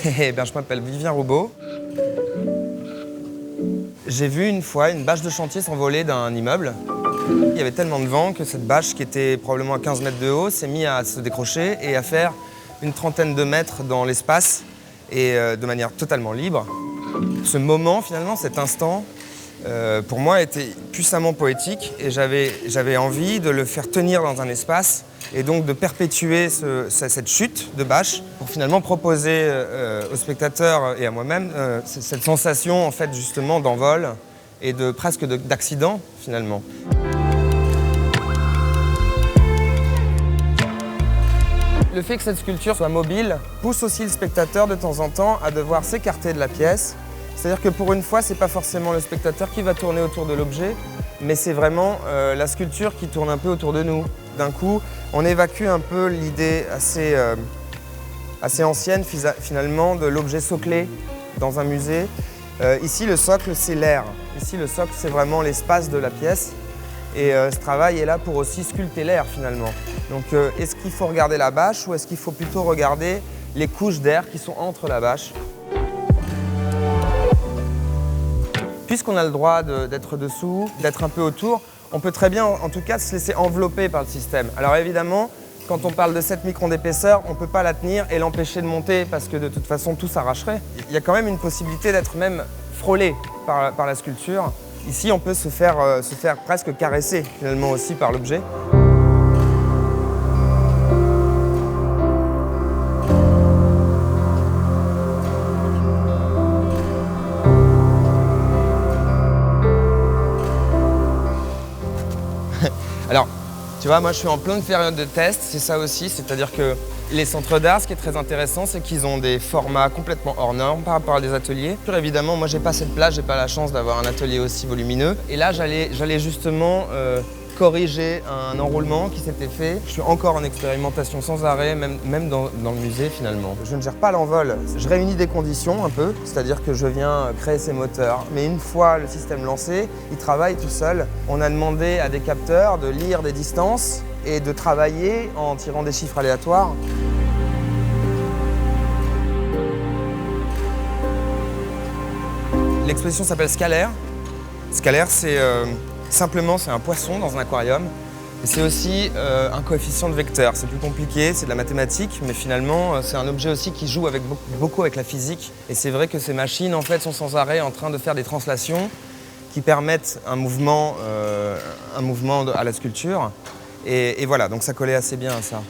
Eh bien, je m'appelle Vivien Roubaud. J'ai vu une fois une bâche de chantier s'envoler d'un immeuble. Il y avait tellement de vent que cette bâche, qui était probablement à 15 mètres de haut, s'est mise à se décrocher et à faire une trentaine de mètres dans l'espace et de manière totalement libre. Ce moment, finalement, cet instant, pour moi, était puissamment poétique et j'avais envie de le faire tenir dans un espace et donc de perpétuer cette chute de bâche pour finalement proposer aux spectateurs et à moi-même cette sensation en fait justement d'envol et presque d'accident finalement. Le fait que cette sculpture soit mobile pousse aussi le spectateur de temps en temps à devoir s'écarter de la pièce. C'est-à-dire que pour une fois, c'est pas forcément le spectateur qui va tourner autour de l'objet, mais c'est vraiment la sculpture qui tourne un peu autour de nous. D'un coup, on évacue un peu l'idée assez ancienne finalement de l'objet soclé dans un musée. Ici, le socle, c'est l'air. Ici, le socle, c'est vraiment l'espace de la pièce. Et ce travail est là pour aussi sculpter l'air finalement. Donc est-ce qu'il faut regarder la bâche ou est-ce qu'il faut plutôt regarder les couches d'air qui sont entre la bâche? Puisqu'on a le droit d'être dessous, d'être un peu autour, on peut très bien en tout cas se laisser envelopper par le système. Alors évidemment, quand on parle de 7 microns d'épaisseur, on ne peut pas la tenir et l'empêcher de monter parce que de toute façon tout s'arracherait. Il y a quand même une possibilité d'être même frôlé par la sculpture. Ici, on peut se faire presque caresser finalement aussi par l'objet. Alors, tu vois, moi je suis en pleine période de test, c'est ça aussi, c'est-à-dire que les centres d'art, ce qui est très intéressant, c'est qu'ils ont des formats complètement hors normes par rapport à des ateliers. Évidemment, moi j'ai pas cette place, j'ai pas la chance d'avoir un atelier aussi volumineux. Et là, j'allais justement corriger un enroulement qui s'était fait. Je suis encore en expérimentation sans arrêt, même dans le musée finalement. Je ne gère pas l'envol, je réunis des conditions un peu, c'est-à-dire que je viens créer ces moteurs. Mais une fois le système lancé, il travaille tout seul. On a demandé à des capteurs de lire des distances et de travailler en tirant des chiffres aléatoires. L'exposition s'appelle Scalaire. Scalaire, c'est simplement un poisson dans un aquarium. Et c'est aussi un coefficient de vecteur. C'est plus compliqué, c'est de la mathématique, mais finalement, c'est un objet aussi qui joue beaucoup avec la physique. Et c'est vrai que ces machines, en fait, sont sans arrêt en train de faire des translations qui permettent un mouvement à la sculpture. Et voilà, donc ça collait assez bien à ça.